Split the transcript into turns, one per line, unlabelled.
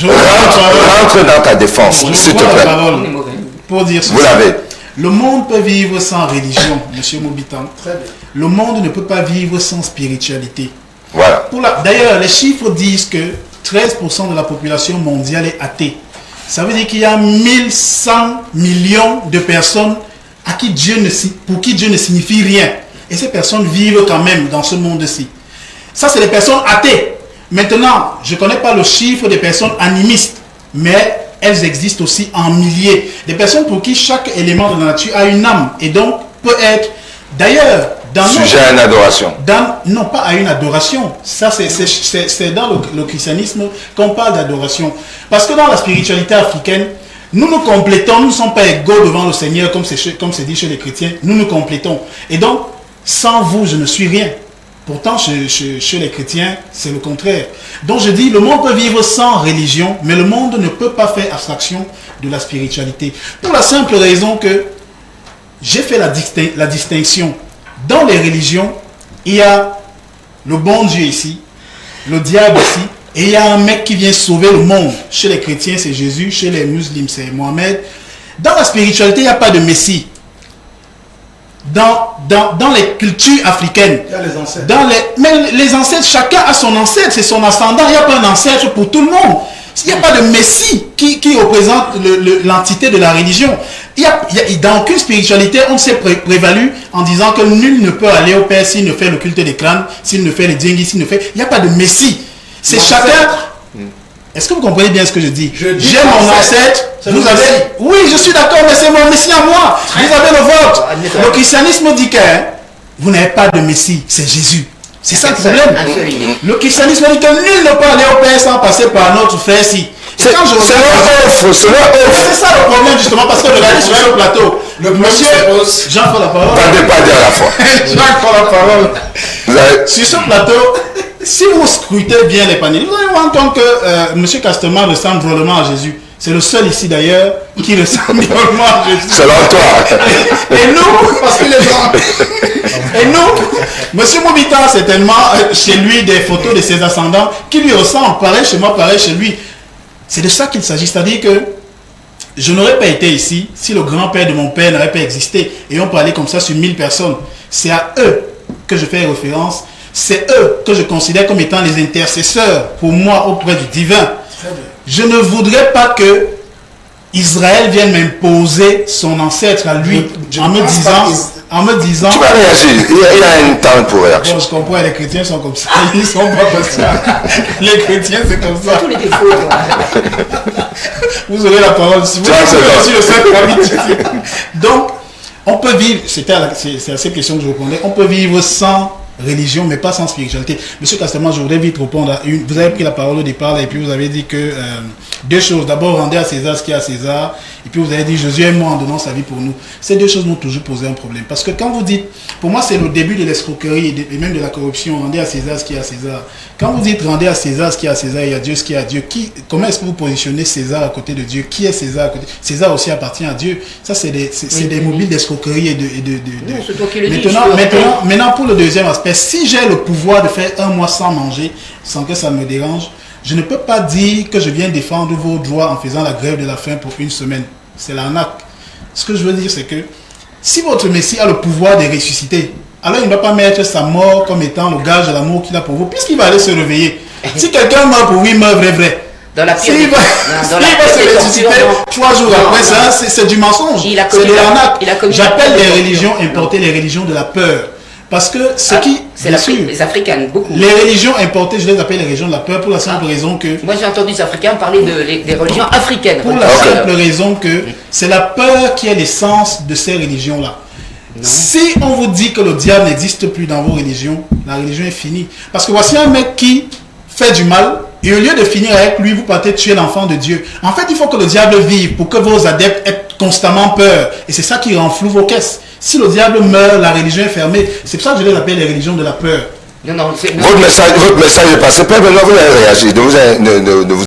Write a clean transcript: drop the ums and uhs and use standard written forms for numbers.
Rentre dans ta défense, s'il te plaît.
Pour dire
vous l'avez.
Le monde peut vivre sans religion, monsieur Mobitan. Le monde ne peut pas vivre sans spiritualité.
Voilà.
D'ailleurs, les chiffres disent que 13% de la population mondiale est athée. Ça veut dire qu'il y a 1100 millions de personnes pour qui Dieu ne signifie rien. Et ces personnes vivent quand même dans ce monde-ci. Ça, c'est les personnes athées. Maintenant, je ne connais pas le chiffre des personnes animistes, mais elles existent aussi en milliers. Des personnes pour qui chaque élément de la nature a une âme et donc peut être... D'ailleurs,
sujet à une adoration.
Non, pas à une adoration. Ça, c'est dans le christianisme qu'on parle d'adoration. Parce que dans la spiritualité africaine, nous nous complétons, nous ne sommes pas égaux devant le Seigneur, comme c'est dit chez les chrétiens. Nous nous complétons. Et donc, sans vous, je ne suis rien. Pourtant, chez les chrétiens, c'est le contraire. Donc, je dis, le monde peut vivre sans religion, mais le monde ne peut pas faire abstraction de la spiritualité. Pour la simple raison que j'ai fait la distinction. Dans les religions, il y a le bon Dieu ici, le diable ici, et il y a un mec qui vient sauver le monde. Chez les chrétiens, c'est Jésus, chez les musulmans, c'est Mohamed. Dans la spiritualité, il n'y a pas de Messie. Dans les cultures africaines,
il y a les ancêtres.
Mais les ancêtres, chacun a son ancêtre, c'est son ascendant, il n'y a pas un ancêtre pour tout le monde. Il n'y a pas de Messie qui représente l'entité de la religion. Dans aucune spiritualité, on s'est prévalu en disant que nul ne peut aller au Père s'il ne fait le culte des crânes, s'il ne fait les djingis, s'il ne fait... Il n'y a pas de Messie. C'est chacun... Est-ce que vous comprenez bien ce que je dis? J'ai mon ancêtre, vous avez... Oui, je suis d'accord, mais c'est mon Messie à moi. Vous avez le vôtre. Le christianisme dit que vous n'avez pas de Messie, c'est Jésus. C'est ça le problème. Le christianisme dit que nul ne peut aller au Père sans passer par notre frère-ci. C'est ça le problème justement, parce que regardez sur ce plateau, le monsieur Jean prend la parole.
Pas dire à la fois.
Jean prend la parole. Sur ce plateau, si vous scrutez bien les paniers, vous allez voir entendre que M. Castelman ressemble drôlement à Jésus. C'est le seul ici d'ailleurs qui ressemble drôlement à Jésus.
Selon toi.
Et nous, parce que les gens... Et nous, M. Moubita, c'est tellement chez lui des photos de ses ascendants qui lui ressemblent, pareil chez moi, pareil chez lui. C'est de ça qu'il s'agit, c'est-à-dire que je n'aurais pas été ici si le grand-père de mon père n'aurait pas existé et on parlait comme ça sur 1000 personnes. C'est à eux que je fais référence, c'est eux que je considère comme étant les intercesseurs pour moi auprès du divin. Je ne voudrais pas que Israël vienne m'imposer son ancêtre à lui en me disant...
Tu vas réagir, il a un temps pour réagir.
Bon, je comprends, les chrétiens sont comme ça, ils ne sont pas comme ça. Les chrétiens, c'est comme ça.
Tous les défauts.
Vous aurez la parole. Si vous avez le saint. Donc, on peut vivre, c'est à cette question que je répondais, on peut vivre sans religion, mais pas sans spiritualité. Monsieur Castelman, je voudrais vite répondre à une. Vous avez pris la parole au départ et puis vous avez dit que deux choses. D'abord, rendez à César ce qui est à César. Et puis vous avez dit Jésus est mort en donnant sa vie pour nous. Ces deux choses m'ont toujours posé un problème. Parce que quand vous dites, pour moi c'est le début de l'escroquerie et même de la corruption, rendez à César ce qui est à César. Quand vous dites rendez à César ce qui est à César et à Dieu ce qui est à Dieu, comment est-ce que vous positionnez César à côté de Dieu? Qui est César à côté? César aussi appartient à Dieu. Ça c'est des mobiles d'escroquerie et Maintenant pour le deuxième aspect, si j'ai le pouvoir de faire un mois sans manger, sans que ça me dérange, je ne peux pas dire que je viens défendre vos droits en faisant la grève de la faim pour une semaine. C'est l'arnaque. Ce que je veux dire, c'est que si votre Messie a le pouvoir de ressusciter, alors il ne va pas mettre sa mort comme étant le gage de l'amour qu'il a pour vous, puisqu'il va aller se réveiller. Si quelqu'un meurt pour vous, il meurt vrai.
Dans la
S'il va se ressusciter 3 jours après, c'est du mensonge. C'est de l'arnaque. J'appelle les religions importées les religions de la peur. Parce que
c'est les Africaines, beaucoup.
Les religions importées, je les appelle les religions de la peur pour la simple raison que...
Moi j'ai entendu les Africains parler des religions africaines.
Pour la simple raison que c'est la peur qui est l'essence de ces religions-là. Si on vous dit que le diable n'existe plus dans vos religions, la religion est finie. Parce que voici un mec qui fait du mal, et au lieu de finir avec lui, vous partez tuer l'enfant de Dieu. En fait, il faut que le diable vive pour que vos adeptes aient constamment peur. Et c'est ça qui renfloue vos caisses. Si le diable meurt, la religion est fermée. C'est pour ça que je les appelle les religions de la peur.
Votre message est passé. Père Benoît, vous avez réagi.